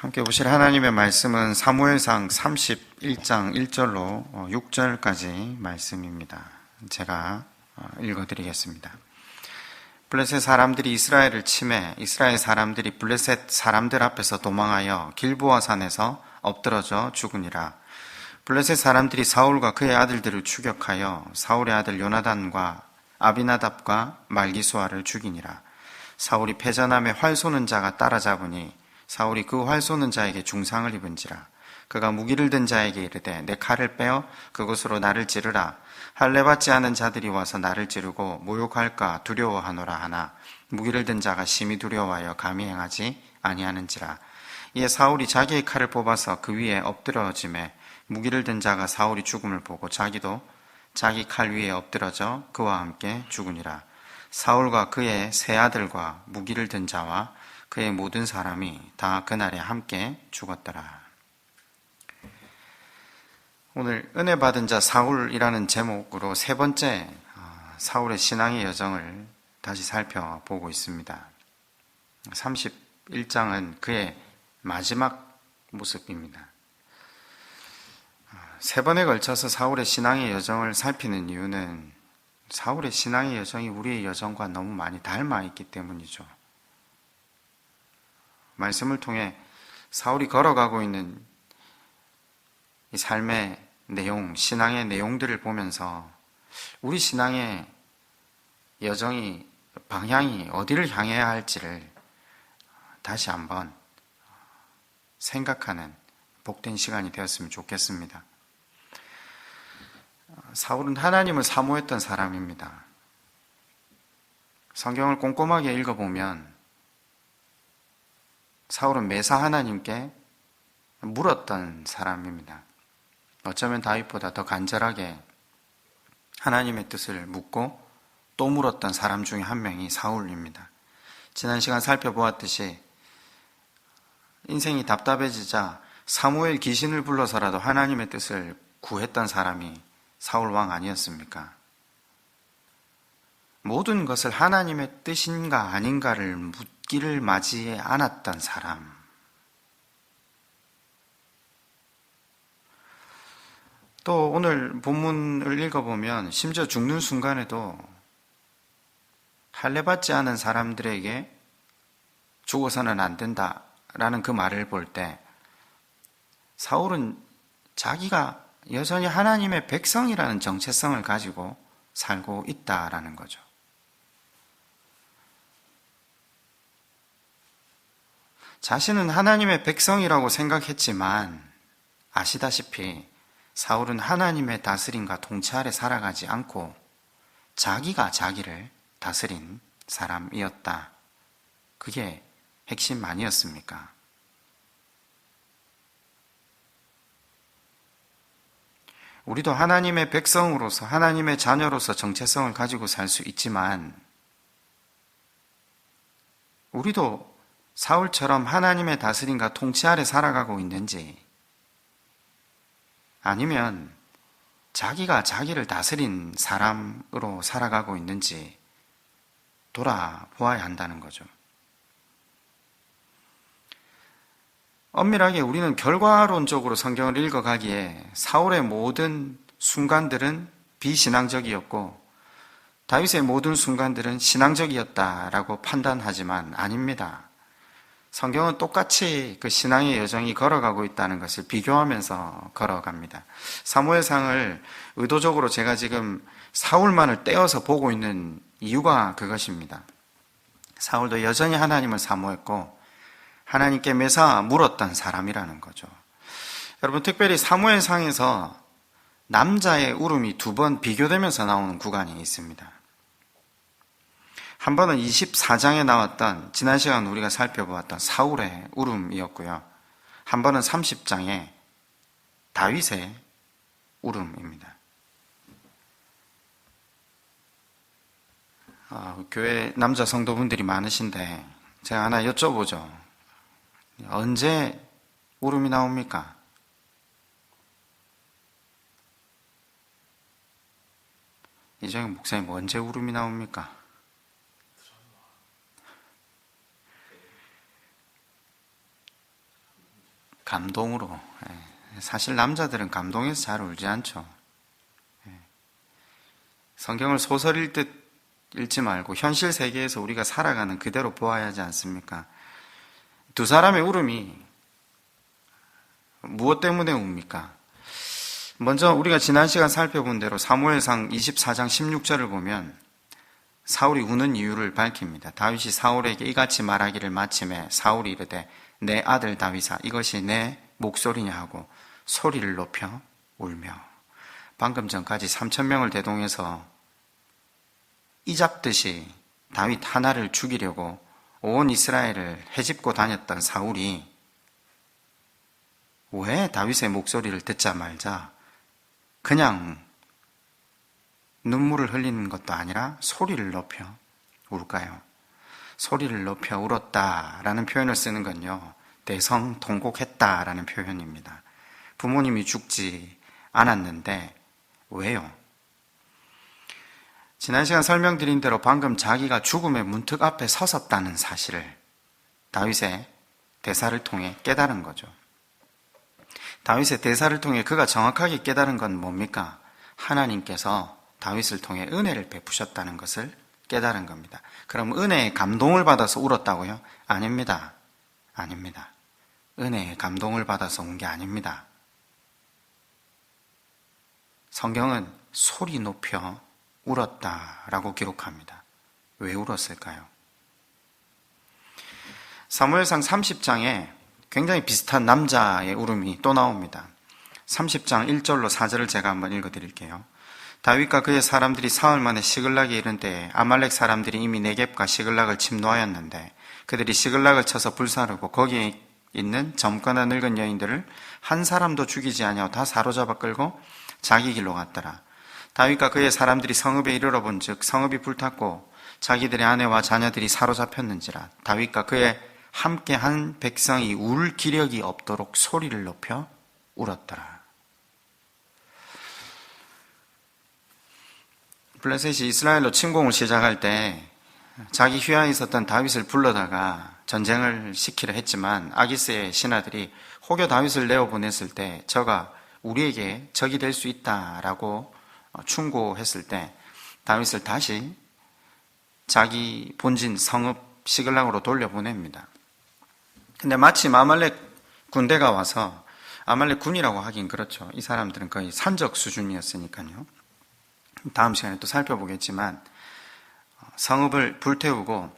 함께 보실 하나님의 말씀은 사무엘상 31장 1절로 6절까지 말씀입니다. 제가 읽어드리겠습니다. 블레셋 사람들이 이스라엘을 치매 이스라엘 사람들이 블레셋 사람들 앞에서 도망하여 길보아 산에서 엎드러져 죽으니라. 블레셋 사람들이 사울과 그의 아들들을 추격하여 사울의 아들 요나단과 아비나답과 말기수아를 죽이니라. 사울이 패전함에 활 쏘는 자가 따라잡으니 사울이 그 활 쏘는 자에게 중상을 입은지라. 그가 무기를 든 자에게 이르되 내 칼을 빼어 그것으로 나를 찌르라. 할례 받지 않은 자들이 와서 나를 찌르고 모욕할까 두려워하노라 하나 무기를 든 자가 심히 두려워하여 감히 행하지 아니하는지라. 이에 사울이 자기의 칼을 뽑아서 그 위에 엎드러짐에 무기를 든 자가 사울이 죽음을 보고 자기도 자기 칼 위에 엎드러져 그와 함께 죽으니라. 사울과 그의 세 아들과 무기를 든 자와 그의 모든 사람이 다 그날에 함께 죽었더라. 오늘 은혜 받은 자 사울이라는 제목으로 세 번째 사울의 신앙의 여정을 다시 살펴보고 있습니다. 31장은 그의 마지막 모습입니다. 세 번에 걸쳐서 사울의 신앙의 여정을 살피는 이유는 사울의 신앙의 여정이 우리의 여정과 너무 많이 닮아 있기 때문이죠. 말씀을 통해 사울이 걸어가고 있는 이 삶의 내용, 신앙의 내용들을 보면서 우리 신앙의 여정이, 방향이 어디를 향해야 할지를 다시 한번 생각하는 복된 시간이 되었으면 좋겠습니다. 사울은 하나님을 사모했던 사람입니다. 성경을 꼼꼼하게 읽어보면 사울은 매사 하나님께 물었던 사람입니다. 어쩌면 다윗보다 더 간절하게 하나님의 뜻을 묻고 또 물었던 사람 중에 한 명이 사울입니다. 지난 시간 살펴보았듯이 인생이 답답해지자 사무엘 귀신을 불러서라도 하나님의 뜻을 구했던 사람이 사울 왕 아니었습니까? 모든 것을 하나님의 뜻인가 아닌가를 묻기를 맞이해 않았던 사람. 또 오늘 본문을 읽어보면 심지어 죽는 순간에도 할례 받지 않은 사람들에게 죽어서는 안 된다라는 그 말을 볼 때 사울은 자기가 여전히 하나님의 백성이라는 정체성을 가지고 살고 있다라는 거죠. 자신은 하나님의 백성이라고 생각했지만 아시다시피 사울은 하나님의 다스림과 통치 아래 살아가지 않고 자기가 자기를 다스린 사람이었다. 그게 핵심 아니었습니까? 우리도 하나님의 백성으로서 하나님의 자녀로서 정체성을 가지고 살 수 있지만 우리도 사울처럼 하나님의 다스림과 통치 아래 살아가고 있는지 아니면 자기가 자기를 다스린 사람으로 살아가고 있는지 돌아보아야 한다는 거죠. 엄밀하게 우리는 결과론적으로 성경을 읽어가기에 사울의 모든 순간들은 비신앙적이었고 다윗의 모든 순간들은 신앙적이었다라고 판단하지만 아닙니다. 성경은 똑같이 그 신앙의 여정이 걸어가고 있다는 것을 비교하면서 걸어갑니다. 사무엘상을 의도적으로 제가 지금 사울만을 떼어서 보고 있는 이유가 그것입니다. 사울도 여전히 하나님을 사모했고 하나님께 매사 물었던 사람이라는 거죠. 여러분, 특별히 사무엘상에서 남자의 울음이 두 번 비교되면서 나오는 구간이 있습니다. 한 번은 24장에 나왔던 지난 시간 우리가 살펴보았던 사울의 울음이었고요. 한 번은 30장에 다윗의 울음입니다. 교회 남자 성도분들이 많으신데 제가 하나 여쭤보죠. 언제 울음이 나옵니까? 이정현 목사님 언제 울음이 나옵니까? 감동으로. 사실 남자들은 감동해서 잘 울지 않죠. 성경을 소설 읽듯 읽지 말고 현실 세계에서 우리가 살아가는 그대로 보아야 하지 않습니까? 두 사람의 울음이 무엇 때문에 웁니까? 먼저 우리가 지난 시간 살펴본 대로 사무엘상 24장 16절을 보면 사울이 우는 이유를 밝힙니다. 다윗이 사울에게 이같이 말하기를 마침에 사울이 이르되 내 아들 다윗아 이것이 내 목소리냐 하고 소리를 높여 울며. 방금 전까지 3,000명을 대동해서 이잡듯이 다윗 하나를 죽이려고 온 이스라엘을 헤집고 다녔던 사울이 왜 다윗의 목소리를 듣자 말자 그냥 눈물을 흘리는 것도 아니라 소리를 높여 울까요? 소리를 높여 울었다라는 표현을 쓰는 건요, 대성통곡했다라는 표현입니다. 부모님이 죽지 않았는데 왜요? 지난 시간 설명드린 대로 방금 자기가 죽음의 문턱 앞에 섰었다는 사실을 다윗의 대사를 통해 깨달은 거죠. 다윗의 대사를 통해 그가 정확하게 깨달은 건 뭡니까? 하나님께서 다윗을 통해 은혜를 베푸셨다는 것을 깨달은 겁니다. 그럼 은혜의 감동을 받아서 울었다고요? 아닙니다. 아닙니다. 은혜의 감동을 받아서 운 게 아닙니다. 성경은 소리 높여 울었다라고 기록합니다. 왜 울었을까요? 사무엘상 30장에 굉장히 비슷한 남자의 울음이 또 나옵니다. 30장 1절로 4절을 제가 한번 읽어드릴게요. 다윗과 그의 사람들이 사흘 만에 시글락에 이른 때에 아말렉 사람들이 이미 네겝과 시글락을 침노하였는데 그들이 시글락을 쳐서 불사르고 거기에 있는 젊거나 늙은 여인들을 한 사람도 죽이지 아니하고 다 사로잡아 끌고 자기 길로 갔더라. 다윗과 그의 사람들이 성읍에 이르러 본즉 성읍이 불탔고 자기들의 아내와 자녀들이 사로잡혔는지라. 다윗과 그의 함께한 백성이 울 기력이 없도록 소리를 높여 울었더라. 블레셋이 이스라엘로 침공을 시작할 때 자기 휘하에 있었던 다윗을 불러다가 전쟁을 시키려 했지만 아기스의 신하들이 혹여 다윗을 내어보냈을 때 저가 우리에게 적이 될 수 있다라고 충고했을 때 다윗을 다시 자기 본진 성읍 시글락으로 돌려보냅니다. 근데 마침 아말렉 군대가 와서, 아말렉 군이라고 하긴 그렇죠. 이 사람들은 거의 산적 수준이었으니까요. 다음 시간에 또 살펴보겠지만 성읍을 불태우고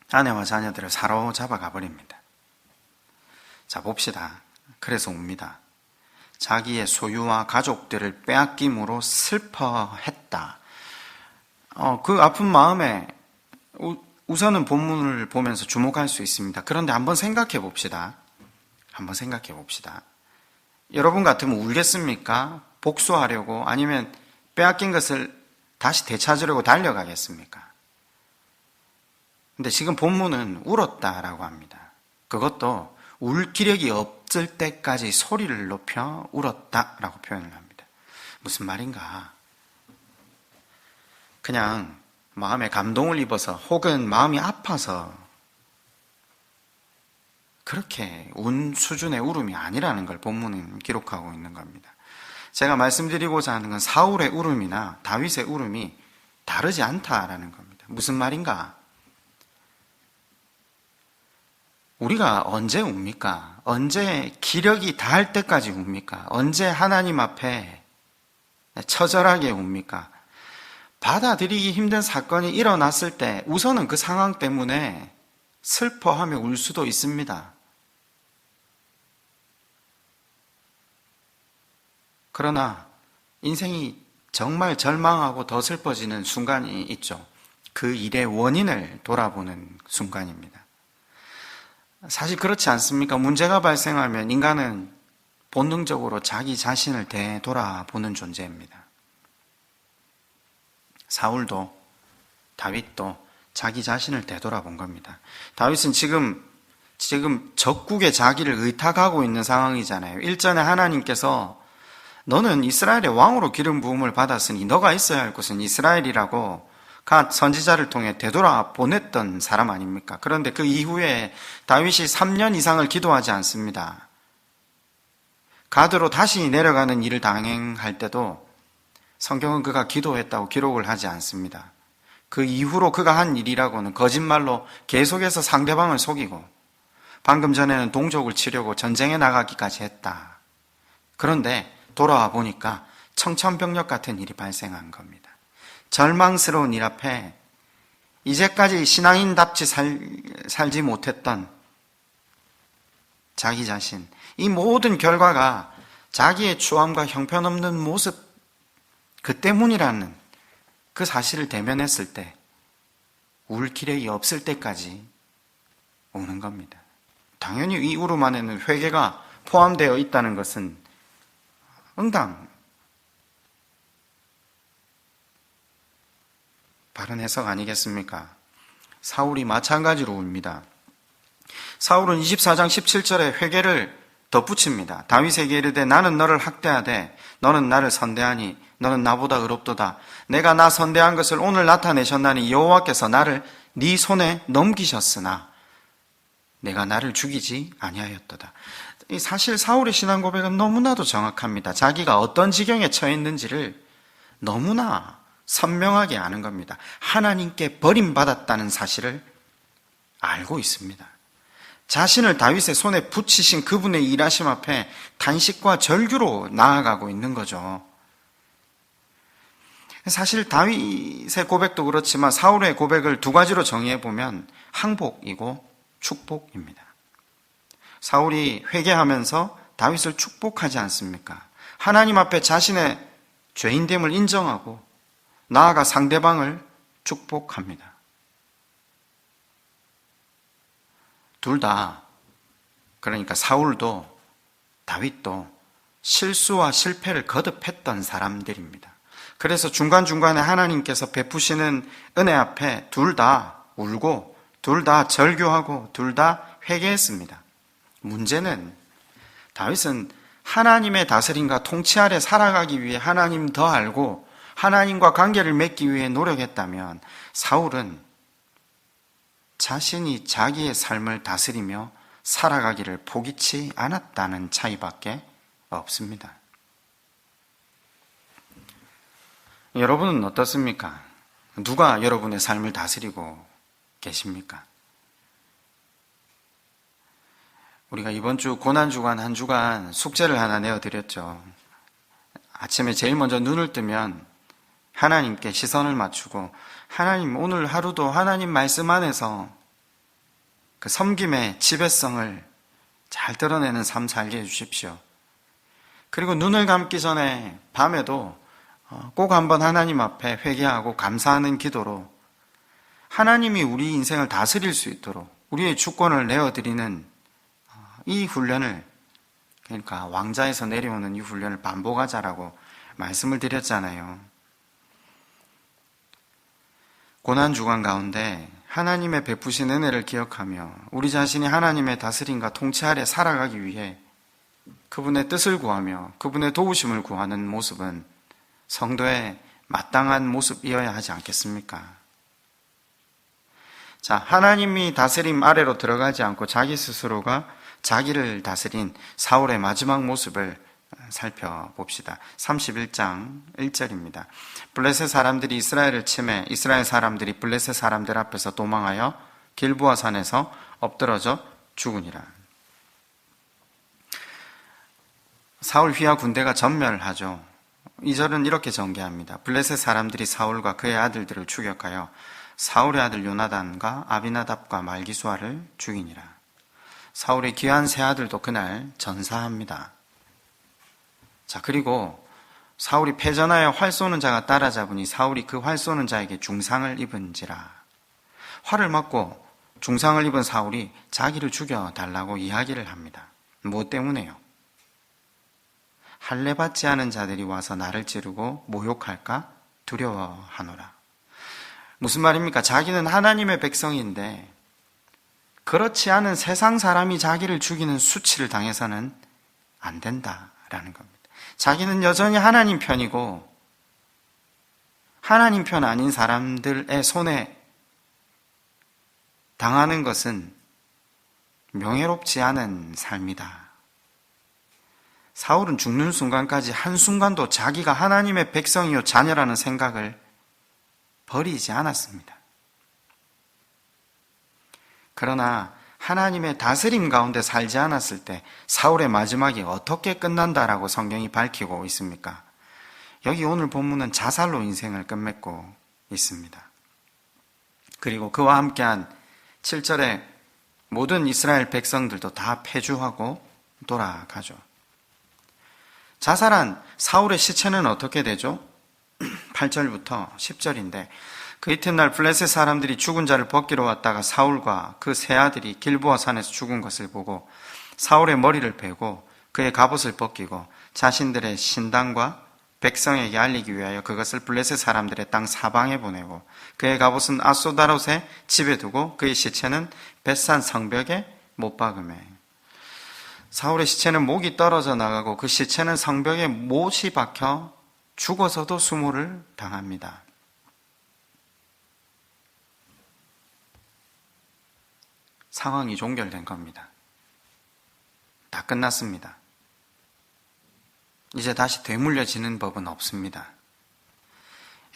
아내와 자녀들을 사로잡아 가버립니다. 자, 봅시다. 그래서 옵니다. 자기의 소유와 가족들을 빼앗김으로 슬퍼했다. 그 아픈 마음에 우선은 본문을 보면서 주목할 수 있습니다. 그런데 한번 생각해 봅시다. 한번 생각해 봅시다. 여러분 같으면 울겠습니까? 복수하려고, 아니면 빼앗긴 것을 다시 되찾으려고 달려가겠습니까? 근데 지금 본문은 울었다라고 합니다. 그것도 울 기력이 없을 때까지 소리를 높여 울었다라고 표현을 합니다. 무슨 말인가? 그냥 마음에 감동을 입어서 혹은 마음이 아파서 그렇게 운 수준의 울음이 아니라는 걸 본문은 기록하고 있는 겁니다. 제가 말씀드리고자 하는 건 사울의 울음이나 다윗의 울음이 다르지 않다라는 겁니다. 무슨 말인가? 우리가 언제 웁니까? 언제 기력이 닿을 때까지 웁니까? 언제 하나님 앞에 처절하게 웁니까? 받아들이기 힘든 사건이 일어났을 때 우선은 그 상황 때문에 슬퍼하며 울 수도 있습니다. 그러나 인생이 정말 절망하고 더 슬퍼지는 순간이 있죠. 그 일의 원인을 돌아보는 순간입니다. 사실 그렇지 않습니까? 문제가 발생하면 인간은 본능적으로 자기 자신을 되돌아보는 존재입니다. 사울도 다윗도 자기 자신을 되돌아본 겁니다. 다윗은 지금 적국의 자기를 의탁하고 있는 상황이잖아요. 일전에 하나님께서 너는 이스라엘의 왕으로 기름 부음을 받았으니 너가 있어야 할 곳은 이스라엘이라고 갓 선지자를 통해 되돌아 보냈던 사람 아닙니까? 그런데 그 이후에 다윗이 3년 이상을 기도하지 않습니다. 가드로 다시 내려가는 일을 당행할 때도 성경은 그가 기도했다고 기록을 하지 않습니다. 그 이후로 그가 한 일이라고는 거짓말로 계속해서 상대방을 속이고 방금 전에는 동족을 치려고 전쟁에 나가기까지 했다. 그런데 돌아와 보니까 청천벽력 같은 일이 발생한 겁니다. 절망스러운 일 앞에 이제까지 신앙인답지 살지 못했던 자기 자신, 이 모든 결과가 자기의 추함과 형편없는 모습, 그 때문이라는 그 사실을 대면했을 때 울 기력이 없을 때까지 오는 겁니다. 당연히 이 울음 안에는 회개가 포함되어 있다는 것은 응당 바른 해석 아니겠습니까? 사울이 마찬가지로 웁니다. 사울은 24장 17절에 회개를 덧붙입니다. 다윗에게 이르되 나는 너를 학대하되 너는 나를 선대하니 너는 나보다 의롭도다. 내가 나 선대한 것을 오늘 나타내셨나니 여호와께서 나를 네 손에 넘기셨으나 내가 나를 죽이지 아니하였도다. 사실 사울의 신앙 고백은 너무나도 정확합니다. 자기가 어떤 지경에 처해 있는지를 너무나 선명하게 아는 겁니다. 하나님께 버림받았다는 사실을 알고 있습니다. 자신을 다윗의 손에 붙이신 그분의 일하심 앞에 단식과 절규로 나아가고 있는 거죠. 사실 다윗의 고백도 그렇지만 사울의 고백을 두 가지로 정의해보면 항복이고 축복입니다. 사울이 회개하면서 다윗을 축복하지 않습니까? 하나님 앞에 자신의 죄인됨을 인정하고 나아가 상대방을 축복합니다. 둘 다, 그러니까 사울도 다윗도 실수와 실패를 거듭했던 사람들입니다. 그래서 중간중간에 하나님께서 베푸시는 은혜 앞에 둘 다 울고 둘 다 절규하고 둘 다 회개했습니다. 문제는 다윗은 하나님의 다스림과 통치 아래 살아가기 위해 하나님 더 알고 하나님과 관계를 맺기 위해 노력했다면 사울은 자신이 자기의 삶을 다스리며 살아가기를 포기치 않았다는 차이밖에 없습니다. 여러분은 어떻습니까? 누가 여러분의 삶을 다스리고 계십니까? 우리가 이번 주 고난주간 한 주간 숙제를 하나 내어드렸죠. 아침에 제일 먼저 눈을 뜨면 하나님께 시선을 맞추고 하나님 오늘 하루도 하나님 말씀 안에서 그 섬김의 지배성을 잘 드러내는 삶 살게 해주십시오. 그리고 눈을 감기 전에 밤에도 꼭 한번 하나님 앞에 회개하고 감사하는 기도로 하나님이 우리 인생을 다스릴 수 있도록 우리의 주권을 내어드리는 이 훈련을, 그러니까 왕자에서 내려오는 이 훈련을 반복하자라고 말씀을 드렸잖아요. 고난주간 가운데 하나님의 베푸신 은혜를 기억하며 우리 자신이 하나님의 다스림과 통치 아래 살아가기 위해 그분의 뜻을 구하며 그분의 도우심을 구하는 모습은 성도의 마땅한 모습이어야 하지 않겠습니까? 자, 하나님이 다스림 아래로 들어가지 않고 자기 스스로가 자기를 다스린 사울의 마지막 모습을 살펴봅시다. 31장 1절입니다. 블레셋 사람들이 이스라엘을 침해 이스라엘 사람들이 블레셋 사람들 앞에서 도망하여 길보아 산에서 엎드러져 죽으니라. 사울 휘하 군대가 전멸하죠. 2절은 이렇게 전개합니다. 블레셋 사람들이 사울과 그의 아들들을 추격하여 사울의 아들 요나단과 아비나답과 말기수아를 죽이니라. 사울의 귀한 세 아들도 그날 전사합니다. 자, 그리고 사울이 패전하여 활 쏘는 자가 따라잡으니 사울이 그 활 쏘는 자에게 중상을 입은지라. 활을 맞고 중상을 입은 사울이 자기를 죽여달라고 이야기를 합니다. 무엇 때문에요? 할례받지 않은 자들이 와서 나를 찌르고 모욕할까 두려워하노라. 무슨 말입니까? 자기는 하나님의 백성인데 그렇지 않은 세상 사람이 자기를 죽이는 수치를 당해서는 안 된다라는 겁니다. 자기는 여전히 하나님 편이고 하나님 편 아닌 사람들의 손에 당하는 것은 명예롭지 않은 삶이다. 사울은 죽는 순간까지 한순간도 자기가 하나님의 백성이요 자녀라는 생각을 버리지 않았습니다. 그러나 하나님의 다스림 가운데 살지 않았을 때 사울의 마지막이 어떻게 끝난다라고 성경이 밝히고 있습니까? 여기 오늘 본문은 자살로 인생을 끝맺고 있습니다. 그리고 그와 함께한 7절에 모든 이스라엘 백성들도 다 패주하고 돌아가죠. 자살한 사울의 시체는 어떻게 되죠? 8절부터 10절인데 그 이튿날 블레셋 사람들이 죽은 자를 벗기러 왔다가 사울과 그 세 아들이 길보아 산에서 죽은 것을 보고 사울의 머리를 베고 그의 갑옷을 벗기고 자신들의 신당과 백성에게 알리기 위하여 그것을 블레셋 사람들의 땅 사방에 보내고 그의 갑옷은 아소다롯의 집에 두고 그의 시체는 벳산 성벽에 못 박음에 사울의 시체는 목이 떨어져 나가고 그 시체는 성벽에 못이 박혀 죽어서도 수모를 당합니다. 상황이 종결된 겁니다. 다 끝났습니다. 이제 다시 되물려지는 법은 없습니다.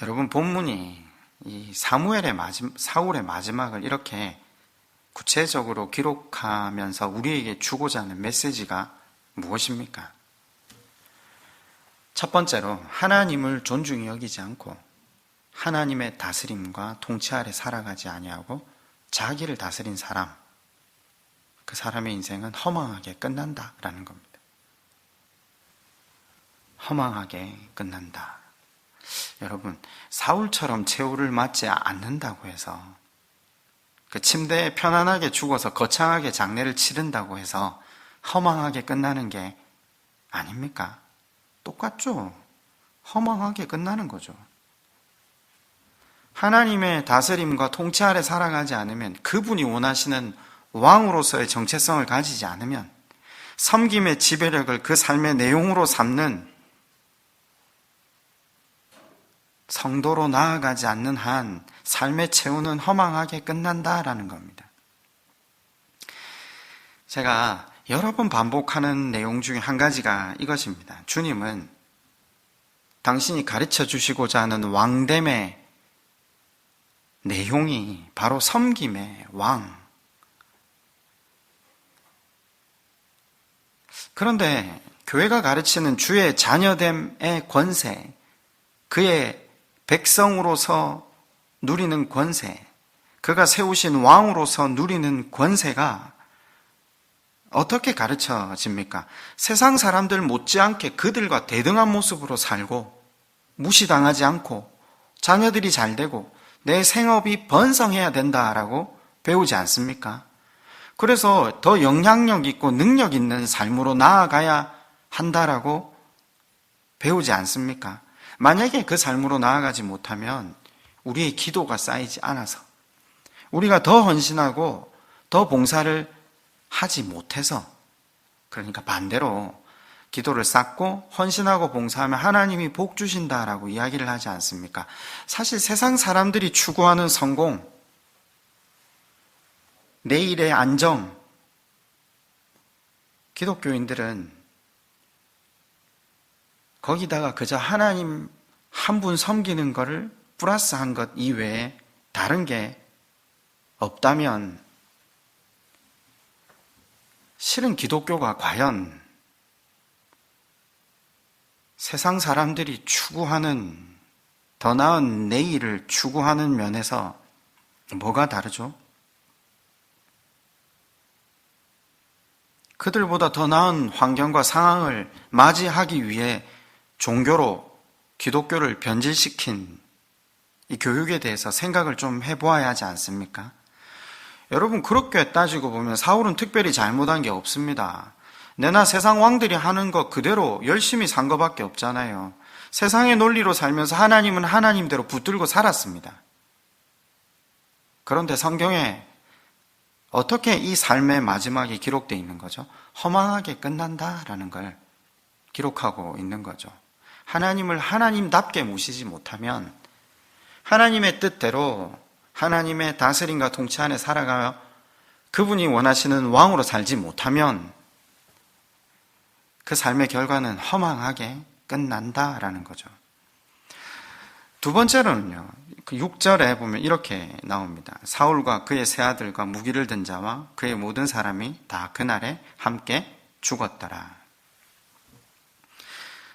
여러분, 본문이 이 사울의 마지막을 이렇게 구체적으로 기록하면서 우리에게 주고자 하는 메시지가 무엇입니까? 첫 번째로 하나님을 존중히 여기지 않고 하나님의 다스림과 통치 아래 살아가지 아니하고 자기를 다스린 사람, 그 사람의 인생은 허망하게 끝난다라는 겁니다. 허망하게 끝난다. 여러분, 사울처럼 최후를 맞지 않는다고 해서 그 침대에 편안하게 죽어서 거창하게 장례를 치른다고 해서 허망하게 끝나는 게 아닙니까? 똑같죠? 허망하게 끝나는 거죠. 하나님의 다스림과 통치 아래 살아가지 않으면, 그분이 원하시는 왕으로서의 정체성을 가지지 않으면, 섬김의 지배력을 그 삶의 내용으로 삼는 성도로 나아가지 않는 한 삶의 최후는 허망하게 끝난다라는 겁니다. 제가 여러 번 반복하는 내용 중에 한 가지가 이것입니다. 주님은 당신이 가르쳐 주시고자 하는 왕됨의 내용이 바로 섬김의 왕. 그런데 교회가 가르치는 주의 자녀됨의 권세, 그의 백성으로서 누리는 권세, 그가 세우신 왕으로서 누리는 권세가 어떻게 가르쳐집니까? 세상 사람들 못지않게 그들과 대등한 모습으로 살고 무시당하지 않고 자녀들이 잘 되고 내 생업이 번성해야 된다라고 배우지 않습니까? 그래서 더 영향력 있고 능력 있는 삶으로 나아가야 한다라고 배우지 않습니까? 만약에 그 삶으로 나아가지 못하면 우리의 기도가 쌓이지 않아서, 우리가 더 헌신하고 더 봉사를 하지 못해서, 그러니까 반대로 기도를 쌓고 헌신하고 봉사하면 하나님이 복 주신다라고 이야기를 하지 않습니까? 사실 세상 사람들이 추구하는 성공, 내일의 안정, 기독교인들은 거기다가 그저 하나님 한 분 섬기는 것을 플러스한 것 이외에 다른 게 없다면 실은 기독교가 과연 세상 사람들이 추구하는 더 나은 내일을 추구하는 면에서 뭐가 다르죠? 그들보다 더 나은 환경과 상황을 맞이하기 위해 종교로 기독교를 변질시킨 이 교육에 대해서 생각을 좀 해보아야 하지 않습니까? 여러분, 그렇게 따지고 보면 사울은 특별히 잘못한 게 없습니다. 내나 세상 왕들이 하는 거 그대로 열심히 산 것밖에 없잖아요. 세상의 논리로 살면서 하나님은 하나님대로 붙들고 살았습니다. 그런데 성경에 어떻게 이 삶의 마지막이 기록되어 있는 거죠? 허망하게 끝난다라는 걸 기록하고 있는 거죠. 하나님을 하나님답게 모시지 못하면, 하나님의 뜻대로 하나님의 다스림과 통치 안에 살아가며 그분이 원하시는 왕으로 살지 못하면 그 삶의 결과는 허망하게 끝난다라는 거죠. 두 번째로는요, 그 6절에 보면 이렇게 나옵니다. 사울과 그의 세 아들과 무기를 든 자와 그의 모든 사람이 다 그날에 함께 죽었더라.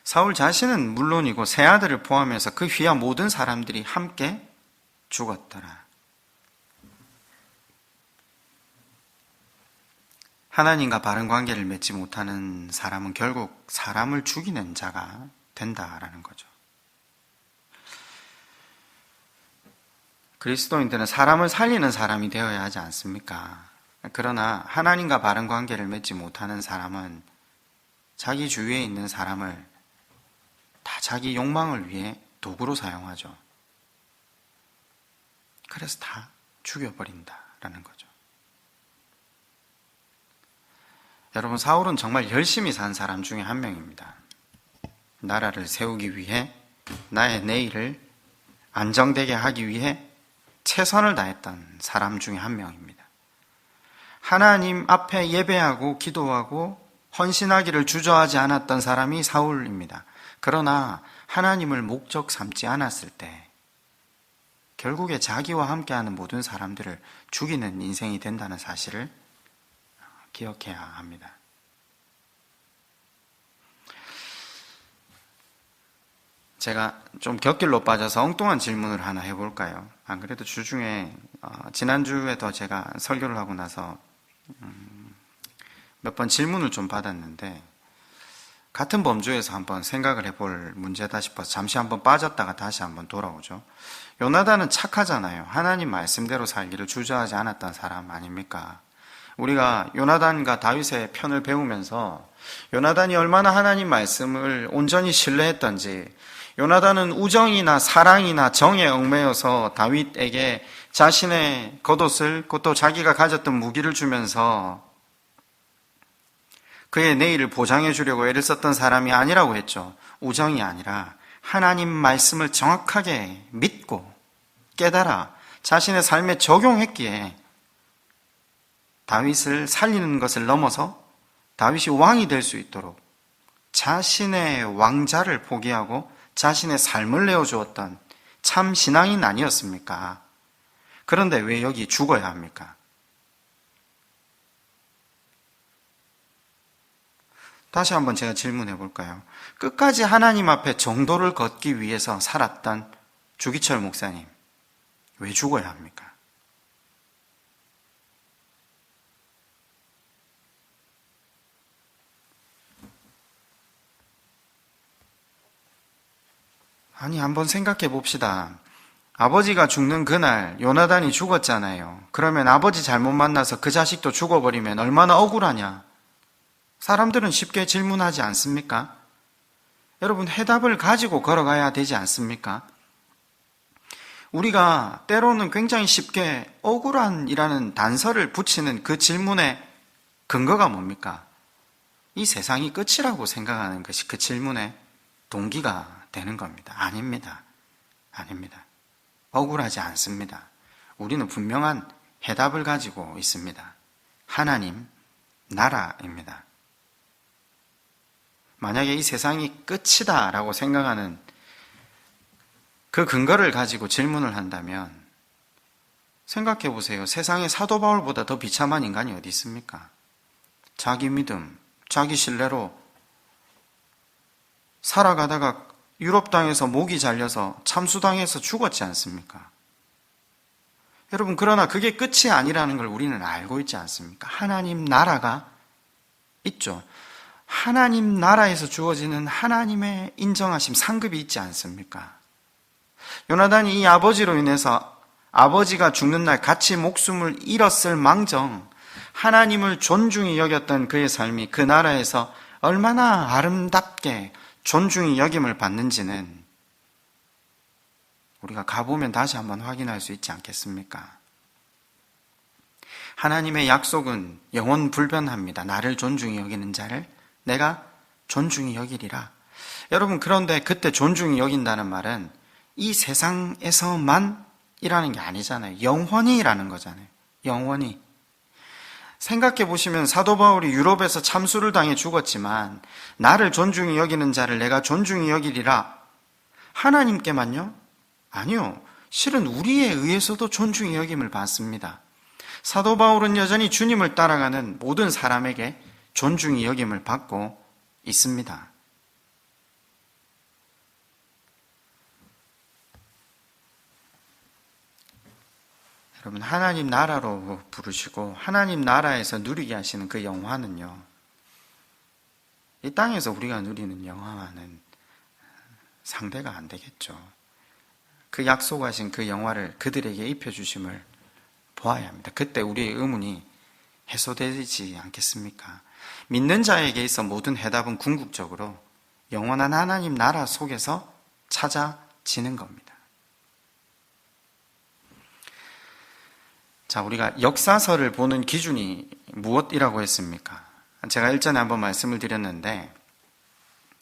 사울 자신은 물론이고 세 아들을 포함해서 그 휘하 모든 사람들이 함께 죽었더라. 하나님과 바른 관계를 맺지 못하는 사람은 결국 사람을 죽이는 자가 된다라는 거죠. 그리스도인들은 사람을 살리는 사람이 되어야 하지 않습니까? 그러나 하나님과 바른 관계를 맺지 못하는 사람은 자기 주위에 있는 사람을 다 자기 욕망을 위해 도구로 사용하죠. 그래서 다 죽여버린다라는 거죠. 여러분, 사울은 정말 열심히 산 사람 중에 한 명입니다. 나라를 세우기 위해, 나의 내일을 안정되게 하기 위해 최선을 다했던 사람 중에 한 명입니다. 하나님 앞에 예배하고 기도하고 헌신하기를 주저하지 않았던 사람이 사울입니다. 그러나 하나님을 목적 삼지 않았을 때 결국에 자기와 함께하는 모든 사람들을 죽이는 인생이 된다는 사실을 기억해야 합니다. 제가 좀 곁길로 빠져서 엉뚱한 질문을 하나 해볼까요? 안 그래도 주중에 지난주에도 제가 설교를 하고 나서 몇 번 질문을 좀 받았는데 같은 범주에서 한번 생각을 해볼 문제다 싶어서 잠시 한번 빠졌다가 다시 한번 돌아오죠. 요나단은 착하잖아요. 하나님 말씀대로 살기를 주저하지 않았던 사람 아닙니까? 우리가 요나단과 다윗의 편을 배우면서 요나단이 얼마나 하나님 말씀을 온전히 신뢰했던지, 요나단은 우정이나 사랑이나 정에 얽매여서 다윗에게 자신의 겉옷을, 그것도 자기가 가졌던 무기를 주면서 그의 내일을 보장해 주려고 애를 썼던 사람이 아니라고 했죠. 우정이 아니라 하나님 말씀을 정확하게 믿고 깨달아 자신의 삶에 적용했기에 다윗을 살리는 것을 넘어서 다윗이 왕이 될 수 있도록 자신의 왕자를 포기하고 자신의 삶을 내어주었던 참 신앙인 아니었습니까? 그런데 왜 여기 죽어야 합니까? 다시 한번 제가 질문해 볼까요? 끝까지 하나님 앞에 정도를 걷기 위해서 살았던 주기철 목사님, 왜 죽어야 합니까? 아니, 한번 생각해 봅시다. 아버지가 죽는 그날 요나단이 죽었잖아요. 그러면 아버지 잘못 만나서 그 자식도 죽어버리면 얼마나 억울하냐? 사람들은 쉽게 질문하지 않습니까? 여러분, 해답을 가지고 걸어가야 되지 않습니까? 우리가 때로는 굉장히 쉽게 억울한이라는 단서를 붙이는 그 질문의 근거가 뭡니까? 이 세상이 끝이라고 생각하는 것이 그 질문의 동기가 되는 겁니다. 아닙니다. 아닙니다. 억울하지 않습니다. 우리는 분명한 해답을 가지고 있습니다. 하나님, 나라입니다. 만약에 이 세상이 끝이다 라고 생각하는 그 근거를 가지고 질문을 한다면 생각해 보세요. 세상에 사도 바울보다 더 비참한 인간이 어디 있습니까? 자기 믿음, 자기 신뢰로 살아가다가 유럽 땅에서 목이 잘려서 참수당해서 죽었지 않습니까? 여러분, 그러나 그게 끝이 아니라는 걸 우리는 알고 있지 않습니까? 하나님 나라가 있죠. 하나님 나라에서 주어지는 하나님의 인정하심, 상급이 있지 않습니까? 요나단이 이 아버지로 인해서 아버지가 죽는 날 같이 목숨을 잃었을 망정 하나님을 존중히 여겼던 그의 삶이 그 나라에서 얼마나 아름답게 존중이 여김을 받는지는 우리가 가보면 다시 한번 확인할 수 있지 않겠습니까? 하나님의 약속은 영원 불변합니다. 나를 존중히 여기는 자를 내가 존중히 여기리라. 여러분, 그런데 그때 존중히 여긴다는 말은 이 세상에서만 이라는 게 아니잖아요. 영원히라는 거잖아요. 영원히. 생각해 보시면 사도 바울이 유럽에서 참수를 당해 죽었지만 나를 존중히 여기는 자를 내가 존중히 여기리라. 하나님께만요? 아니요. 실은 우리에 의해서도 존중히 여김을 받습니다. 사도 바울은 여전히 주님을 따라가는 모든 사람에게 존중히 여김을 받고 있습니다. 여러분, 하나님 나라로 부르시고 하나님 나라에서 누리게 하시는 그 영화는요, 이 땅에서 우리가 누리는 영화와는 상대가 안 되겠죠. 그 약속하신 그 영화를 그들에게 입혀주심을 보아야 합니다. 그때 우리의 의문이 해소되지 않겠습니까? 믿는 자에게 있어 모든 해답은 궁극적으로 영원한 하나님 나라 속에서 찾아지는 겁니다. 자, 우리가 역사서를 보는 기준이 무엇이라고 했습니까? 제가 일전에 한번 말씀을 드렸는데,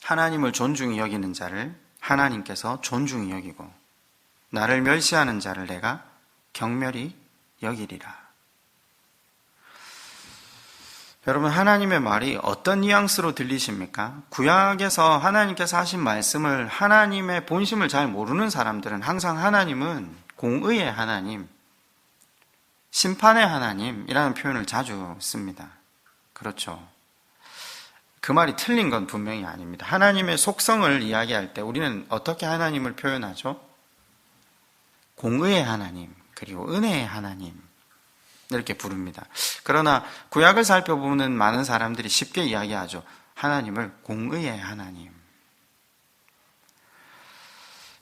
하나님을 존중히 여기는 자를 하나님께서 존중히 여기고 나를 멸시하는 자를 내가 경멸히 여기리라. 여러분, 하나님의 말이 어떤 뉘앙스로 들리십니까? 구약에서 하나님께서 하신 말씀을 하나님의 본심을 잘 모르는 사람들은 항상 하나님은 공의의 하나님, 심판의 하나님이라는 표현을 자주 씁니다. 그렇죠. 그 말이 틀린 건 분명히 아닙니다. 하나님의 속성을 이야기할 때 우리는 어떻게 하나님을 표현하죠? 공의의 하나님, 그리고 은혜의 하나님, 이렇게 부릅니다. 그러나 구약을 살펴보는 많은 사람들이 쉽게 이야기하죠. 하나님을 공의의 하나님.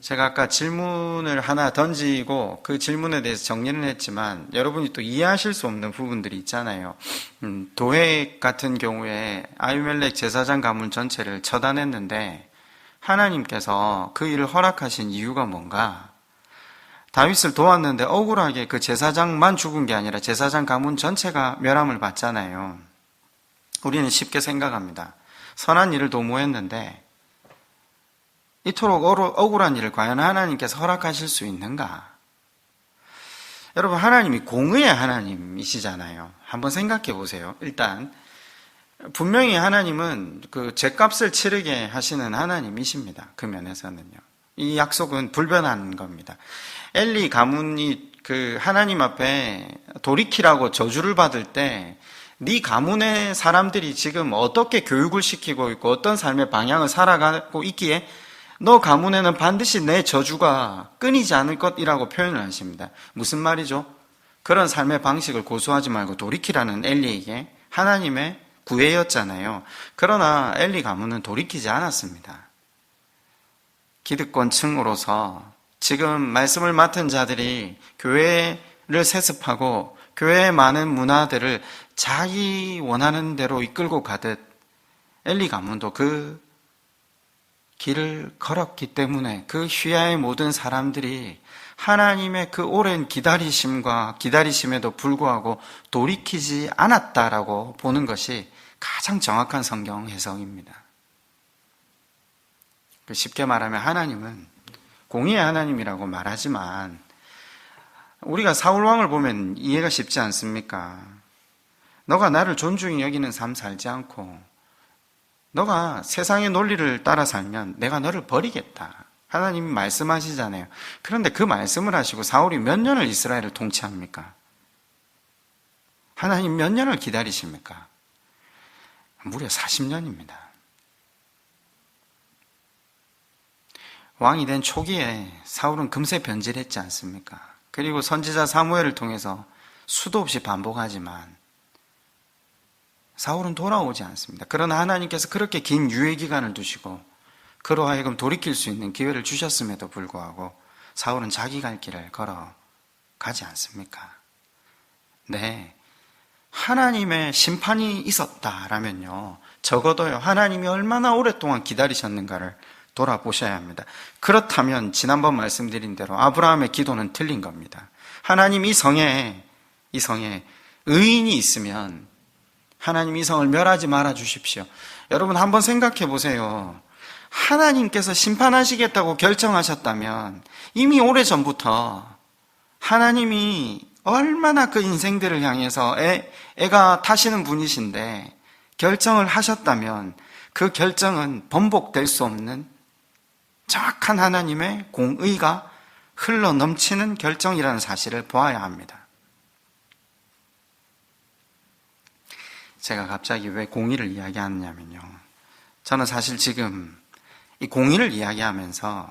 제가 아까 질문을 하나 던지고 그 질문에 대해서 정리를 했지만 여러분이 또 이해하실 수 없는 부분들이 있잖아요. 도획 같은 경우에 아비멜렉 제사장 가문 전체를 처단했는데 하나님께서 그 일을 허락하신 이유가 뭔가? 다윗을 도왔는데 억울하게 그 제사장만 죽은 게 아니라 제사장 가문 전체가 멸함을 받잖아요. 우리는 쉽게 생각합니다. 선한 일을 도모했는데 이토록 억울한 일을 과연 하나님께서 허락하실 수 있는가? 여러분, 하나님이 공의의 하나님이시잖아요. 한번 생각해 보세요. 일단 분명히 하나님은 그 죄값을 치르게 하시는 하나님이십니다. 그 면에서는요. 이 약속은 불변한 겁니다. 엘리 가문이 그 하나님 앞에 돌이키라고 저주를 받을 때 네 가문의 사람들이 지금 어떻게 교육을 시키고 있고 어떤 삶의 방향을 살아가고 있기에 너 가문에는 반드시 내 저주가 끊이지 않을 것이라고 표현을 하십니다. 무슨 말이죠? 그런 삶의 방식을 고수하지 말고 돌이키라는 엘리에게 하나님의 구애였잖아요. 그러나 엘리 가문은 돌이키지 않았습니다. 기득권층으로서 지금 말씀을 맡은 자들이 교회를 세습하고 교회의 많은 문화들을 자기 원하는 대로 이끌고 가듯 엘리 가문도 그 길을 걸었기 때문에 그 휘하의 모든 사람들이 하나님의 그 오랜 기다리심에도 불구하고 돌이키지 않았다라고 보는 것이 가장 정확한 성경 해석입니다. 쉽게 말하면 하나님은 공의의 하나님이라고 말하지만 우리가 사울왕을 보면 이해가 쉽지 않습니까? 너가 나를 존중히 여기는 삶 살지 않고 너가 세상의 논리를 따라 살면 내가 너를 버리겠다. 하나님이 말씀하시잖아요. 그런데 그 말씀을 하시고 사울이 몇 년을 이스라엘을 통치합니까? 하나님 몇 년을 기다리십니까? 무려 40년입니다. 왕이 된 초기에 사울은 금세 변질했지 않습니까? 그리고 선지자 사무엘을 통해서 수도 없이 반복하지만 사울은 돌아오지 않습니다. 그러나 하나님께서 그렇게 긴 유예 기간을 두시고 그로 하여금 돌이킬 수 있는 기회를 주셨음에도 불구하고 사울은 자기 갈 길을 걸어가지 않습니까? 네, 하나님의 심판이 있었다라면요, 적어도요 하나님이 얼마나 오랫동안 기다리셨는가를 돌아보셔야 합니다. 그렇다면 지난번 말씀드린 대로 아브라함의 기도는 틀린 겁니다. 하나님 이 성에 의인이 있으면 하나님 이 성을 멸하지 말아 주십시오. 여러분 한번 생각해 보세요. 하나님께서 심판하시겠다고 결정하셨다면 이미 오래전부터 하나님이 얼마나 그 인생들을 향해서 애가 타시는 분이신데 결정을 하셨다면 그 결정은 번복될 수 없는 정확한 하나님의 공의가 흘러 넘치는 결정이라는 사실을 보아야 합니다. 제가 갑자기 왜 공의를 이야기하느냐면요, 저는 사실 지금 이 공의를 이야기하면서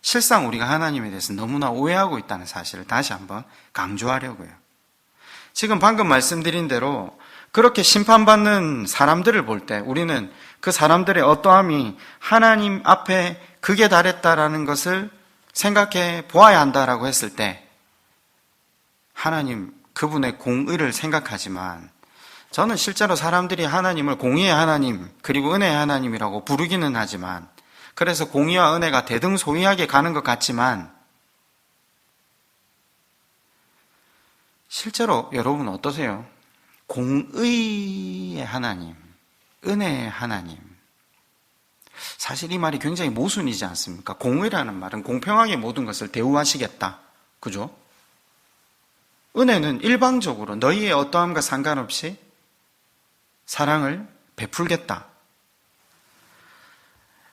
실상 우리가 하나님에 대해서 너무나 오해하고 있다는 사실을 다시 한번 강조하려고요. 지금 방금 말씀드린 대로 그렇게 심판받는 사람들을 볼 때 우리는 그 사람들의 어떠함이 하나님 앞에 극에 달했다라는 것을 생각해 보아야 한다라고 했을 때 하나님 그분의 공의를 생각하지만, 저는 실제로 사람들이 하나님을 공의의 하나님 그리고 은혜의 하나님이라고 부르기는 하지만, 그래서 공의와 은혜가 대등소이하게 가는 것 같지만 실제로 여러분 어떠세요? 공의의 하나님, 은혜의 하나님, 사실 이 말이 굉장히 모순이지 않습니까? 공의라는 말은 공평하게 모든 것을 대우하시겠다, 그죠? 은혜는 일방적으로 너희의 어떠함과 상관없이 사랑을 베풀겠다.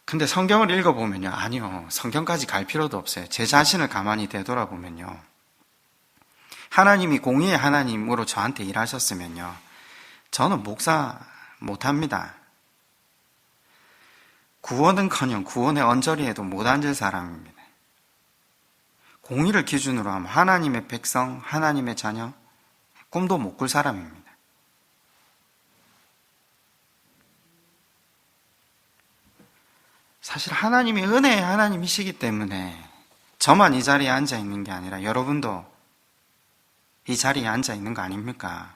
근데 성경을 읽어보면요, 아니요, 성경까지 갈 필요도 없어요. 제 자신을 가만히 되돌아보면요, 하나님이 공의의 하나님으로 저한테 일하셨으면요, 저는 목사 못합니다. 구원은커녕 구원의 언저리에도 못 앉을 사람입니다. 공의를 기준으로 하면 하나님의 백성, 하나님의 자녀, 꿈도 못 꿀 사람입니다. 사실 하나님이 은혜의 하나님이시기 때문에 저만 이 자리에 앉아 있는 게 아니라 여러분도 이 자리에 앉아 있는 거 아닙니까?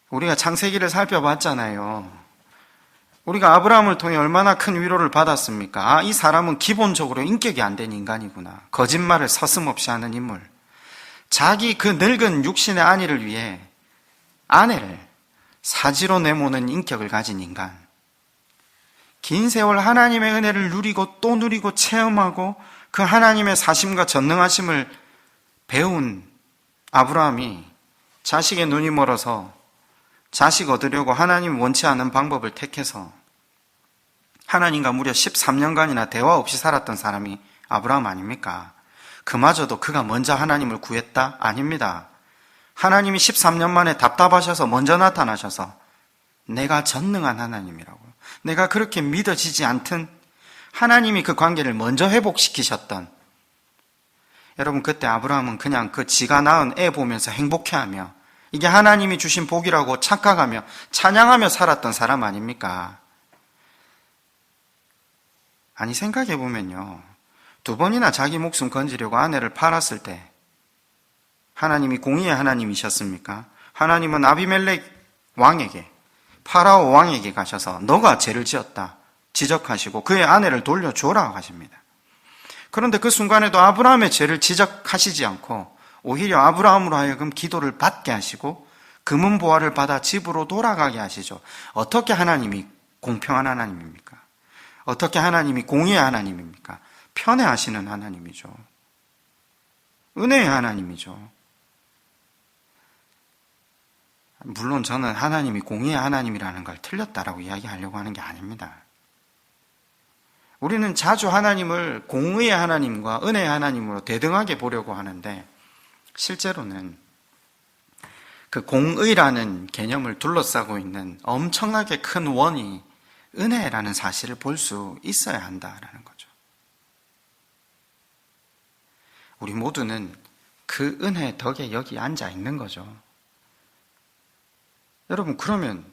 우리가 창세기를 살펴봤잖아요. 우리가 아브라함을 통해 얼마나 큰 위로를 받았습니까? 아, 이 사람은 기본적으로 인격이 안 된 인간이구나. 거짓말을 서슴없이 하는 인물. 자기 그 늙은 육신의 아내를 위해 아내를 사지로 내모는 인격을 가진 인간. 긴 세월 하나님의 은혜를 누리고 또 누리고 체험하고 그 하나님의 사심과 전능하심을 배운 아브라함이 자식의 눈이 멀어서 자식 얻으려고 하나님 원치 않은 방법을 택해서 하나님과 무려 13년간이나 대화 없이 살았던 사람이 아브라함 아닙니까? 그마저도 그가 먼저 하나님을 구했다? 아닙니다. 하나님이 13년 만에 답답하셔서 먼저 나타나셔서 내가 전능한 하나님이라고, 내가 그렇게 믿어지지 않든 하나님이 그 관계를 먼저 회복시키셨던, 여러분 그때 아브라함은 그냥 그 지가 낳은 애 보면서 행복해하며 이게 하나님이 주신 복이라고 착각하며 찬양하며 살았던 사람 아닙니까? 아니 생각해보면요, 2번이나 자기 목숨 건지려고 아내를 팔았을 때 하나님이 공의의 하나님이셨습니까? 하나님은 아비멜렉 왕에게, 파라오 왕에게 가셔서 너가 죄를 지었다 지적하시고 그의 아내를 돌려줘라 하십니다. 그런데 그 순간에도 아브라함의 죄를 지적하시지 않고 오히려 아브라함으로 하여금 기도를 받게 하시고 금은보화를 받아 집으로 돌아가게 하시죠. 어떻게 하나님이 공평한 하나님입니까? 어떻게 하나님이 공의의 하나님입니까? 편애하시는 하나님이죠. 은혜의 하나님이죠. 물론 저는 하나님이 공의의 하나님이라는 걸 틀렸다라고 이야기하려고 하는 게 아닙니다. 우리는 자주 하나님을 공의의 하나님과 은혜의 하나님으로 대등하게 보려고 하는데 실제로는 그 공의라는 개념을 둘러싸고 있는 엄청나게 큰 원이 은혜라는 사실을 볼 수 있어야 한다라는 거죠. 우리 모두는 그 은혜의 덕에 여기 앉아 있는 거죠. 여러분, 그러면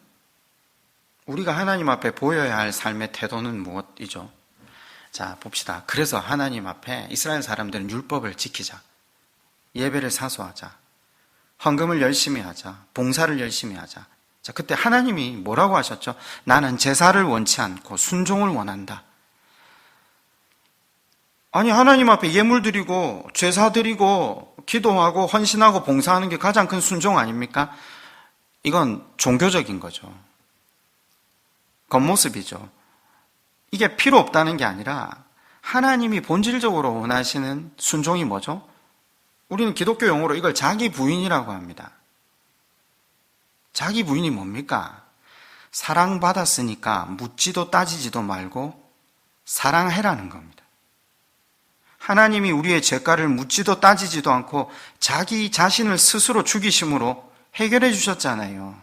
우리가 하나님 앞에 보여야 할 삶의 태도는 무엇이죠? 자, 봅시다. 그래서 하나님 앞에 이스라엘 사람들은 율법을 지키자, 예배를 사수하자, 헌금을 열심히 하자, 봉사를 열심히 하자. 자, 그때 하나님이 뭐라고 하셨죠? 나는 제사를 원치 않고 순종을 원한다. 아니, 하나님 앞에 예물 드리고 제사 드리고 기도하고 헌신하고 봉사하는 게 가장 큰 순종 아닙니까? 이건 종교적인 거죠. 겉모습이죠. 이게 필요 없다는 게 아니라 하나님이 본질적으로 원하시는 순종이 뭐죠? 우리는 기독교 용어로 이걸 자기 부인이라고 합니다. 자기 부인이 뭡니까? 사랑받았으니까 묻지도 따지지도 말고 사랑해라는 겁니다. 하나님이 우리의 죄가를 묻지도 따지지도 않고 자기 자신을 스스로 죽이심으로 해결해 주셨잖아요.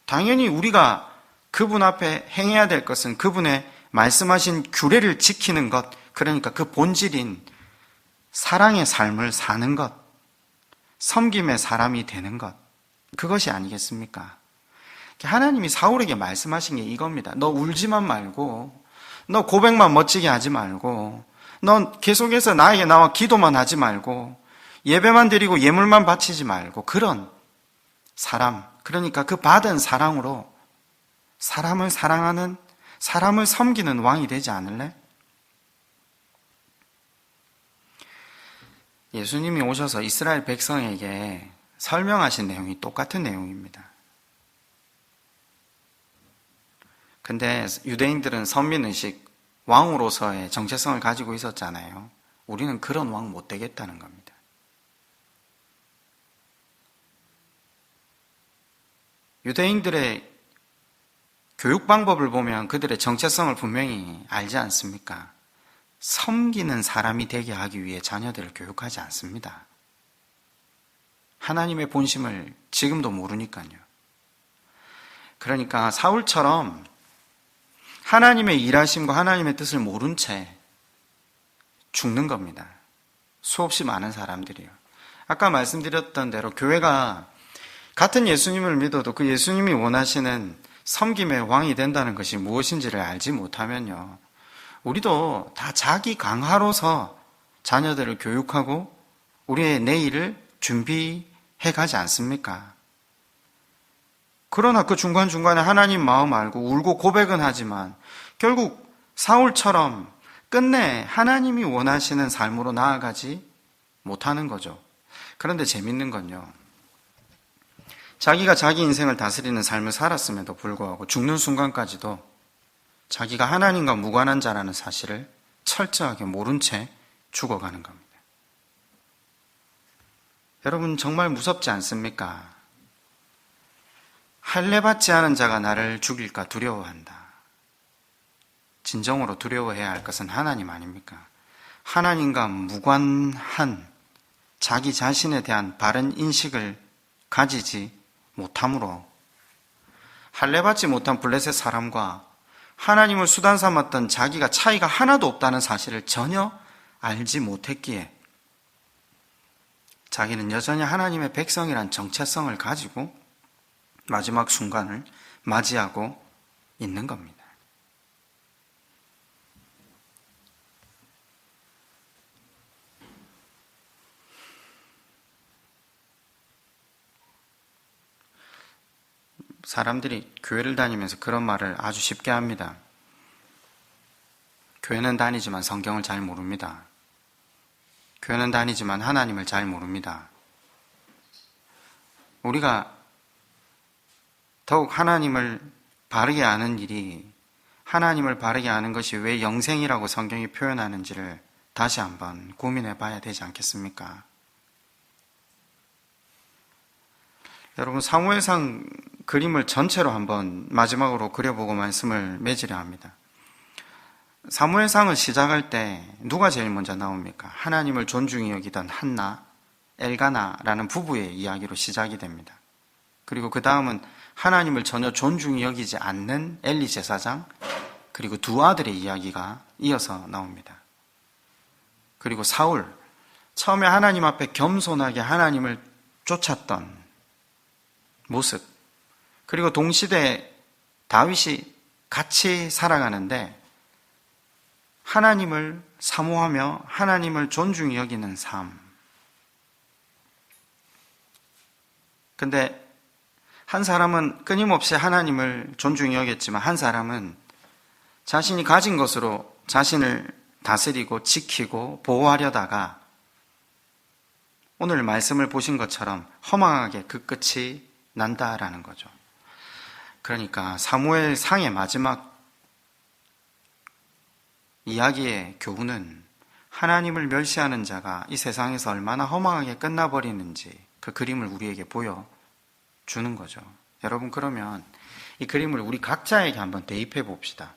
당연히 우리가 그분 앞에 행해야 될 것은 그분의 말씀하신 규례를 지키는 것, 그러니까 그 본질인 사랑의 삶을 사는 것, 섬김의 사람이 되는 것, 그것이 아니겠습니까? 하나님이 사울에게 말씀하신 게 이겁니다. 너 울지만 말고, 너 고백만 멋지게 하지 말고, 너 계속해서 나에게 나와 기도만 하지 말고, 예배만 드리고 예물만 바치지 말고, 그런 사람, 그러니까 그 받은 사랑으로 사람을 사랑하는, 사람을 섬기는 왕이 되지 않을래? 예수님이 오셔서 이스라엘 백성에게 설명하신 내용이 똑같은 내용입니다. 근데 유대인들은 선민의식, 왕으로서의 정체성을 가지고 있었잖아요. 우리는 그런 왕 못 되겠다는 겁니다. 유대인들의 교육 방법을 보면 그들의 정체성을 분명히 알지 않습니까? 섬기는 사람이 되게 하기 위해 자녀들을 교육하지 않습니다. 하나님의 본심을 지금도 모르니까요. 그러니까 사울처럼 하나님의 일하심과 하나님의 뜻을 모른 채 죽는 겁니다. 수없이 많은 사람들이요. 아까 말씀드렸던 대로 교회가 같은 예수님을 믿어도 그 예수님이 원하시는 섬김의 왕이 된다는 것이 무엇인지를 알지 못하면요, 우리도 다 자기 강화로서 자녀들을 교육하고 우리의 내일을 준비해 가지 않습니까? 그러나 그 중간중간에 하나님 마음 알고 울고 고백은 하지만 결국 사울처럼 끝내 하나님이 원하시는 삶으로 나아가지 못하는 거죠. 그런데 재밌는 건요, 자기가 자기 인생을 다스리는 삶을 살았음에도 불구하고 죽는 순간까지도 자기가 하나님과 무관한 자라는 사실을 철저하게 모른 채 죽어가는 겁니다. 여러분, 정말 무섭지 않습니까? 할례받지 않은 자가 나를 죽일까 두려워한다. 진정으로 두려워해야 할 것은 하나님 아닙니까? 하나님과 무관한 자기 자신에 대한 바른 인식을 가지지 못함으로 할례받지 못한 블레셋 사람과 하나님을 수단 삼았던 자기가 차이가 하나도 없다는 사실을 전혀 알지 못했기에 자기는 여전히 하나님의 백성이란 정체성을 가지고 마지막 순간을 맞이하고 있는 겁니다. 사람들이 교회를 다니면서 그런 말을 아주 쉽게 합니다. 교회는 다니지만 성경을 잘 모릅니다. 교회는 다니지만 하나님을 잘 모릅니다. 우리가 더욱 하나님을 바르게 아는 일이, 하나님을 바르게 아는 것이 왜 영생이라고 성경이 표현하는지를 다시 한번 고민해 봐야 되지 않겠습니까? 여러분, 사무엘상 그림을 전체로 한번 마지막으로 그려보고 말씀을 맺으려 합니다. 사무엘상을 시작할 때 누가 제일 먼저 나옵니까? 하나님을 존중히 여기던 한나, 엘가나라는 부부의 이야기로 시작이 됩니다. 그리고 그 다음은 하나님을 전혀 존중히 여기지 않는 엘리 제사장, 그리고 두 아들의 이야기가 이어서 나옵니다. 그리고 사울, 처음에 하나님 앞에 겸손하게 하나님을 쫓았던 모습, 그리고 동시대 다윗이 같이 살아가는데 하나님을 사모하며 하나님을 존중히 여기는 삶. 근데 한 사람은 끊임없이 하나님을 존중히 여겼지만 한 사람은 자신이 가진 것으로 자신을 다스리고 지키고 보호하려다가 오늘 말씀을 보신 것처럼 허망하게 그 끝이 난다라는 거죠. 그러니까 사무엘 상의 마지막 이야기의 교훈은 하나님을 멸시하는 자가 이 세상에서 얼마나 허망하게 끝나버리는지 그 그림을 우리에게 보여주는 거죠. 여러분, 그러면 이 그림을 우리 각자에게 한번 대입해 봅시다.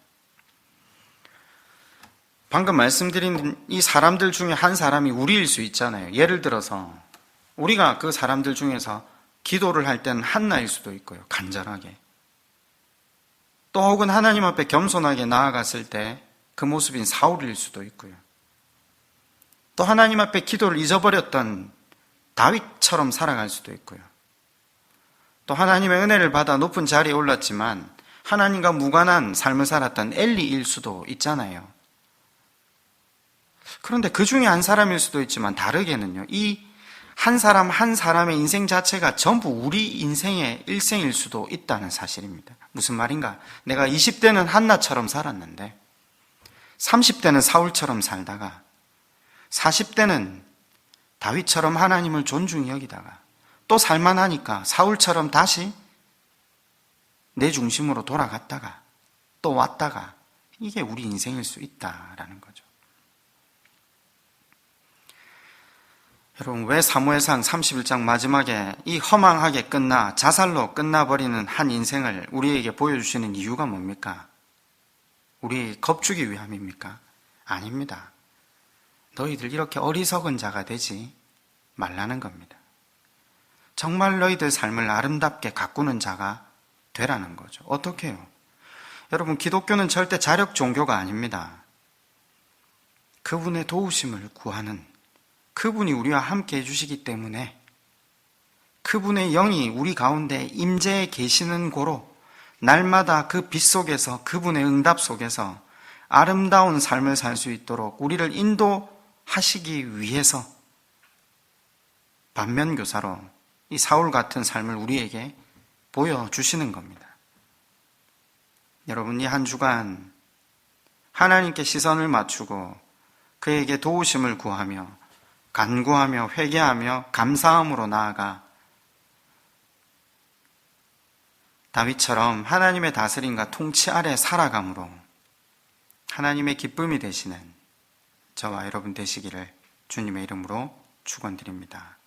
방금 말씀드린 이 사람들 중에 한 사람이 우리일 수 있잖아요. 예를 들어서 우리가 그 사람들 중에서 기도를 할 때는 한나일 수도 있고요. 간절하게. 또 혹은 하나님 앞에 겸손하게 나아갔을 때 그 모습인 사울일 수도 있고요. 또 하나님 앞에 기도를 잊어버렸던 다윗처럼 살아갈 수도 있고요. 또 하나님의 은혜를 받아 높은 자리에 올랐지만 하나님과 무관한 삶을 살았던 엘리일 수도 있잖아요. 그런데 그 중에 한 사람일 수도 있지만 다르게는요, 이 한 사람 한 사람의 인생 자체가 전부 우리 인생의 일생일 수도 있다는 사실입니다. 무슨 말인가? 내가 20대는 한나처럼 살았는데 30대는 사울처럼 살다가 40대는 다윗처럼 하나님을 존중히 여기다가 또 살만하니까 사울처럼 다시 내 중심으로 돌아갔다가 또 왔다가, 이게 우리 인생일 수 있다라는 거죠. 여러분, 왜 사무엘상 31장 마지막에 이 허망하게 끝나 자살로 끝나버리는 한 인생을 우리에게 보여주시는 이유가 뭡니까? 우리 겁주기 위함입니까? 아닙니다. 너희들 이렇게 어리석은 자가 되지 말라는 겁니다. 정말 너희들 삶을 아름답게 가꾸는 자가 되라는 거죠. 어떻게 해요? 여러분, 기독교는 절대 자력 종교가 아닙니다. 그분의 도우심을 구하는, 그분이 우리와 함께 해주시기 때문에 그분의 영이 우리 가운데 임재해 계시는 고로 날마다 그 빛 속에서, 그분의 응답 속에서 아름다운 삶을 살 수 있도록 우리를 인도하시기 위해서 반면교사로 이 사울 같은 삶을 우리에게 보여주시는 겁니다. 여러분, 이 한 주간 하나님께 시선을 맞추고 그에게 도우심을 구하며 간구하며 회개하며 감사함으로 나아가 다윗처럼 하나님의 다스림과 통치 아래 살아감으로 하나님의 기쁨이 되시는 저와 여러분 되시기를 주님의 이름으로 축원드립니다.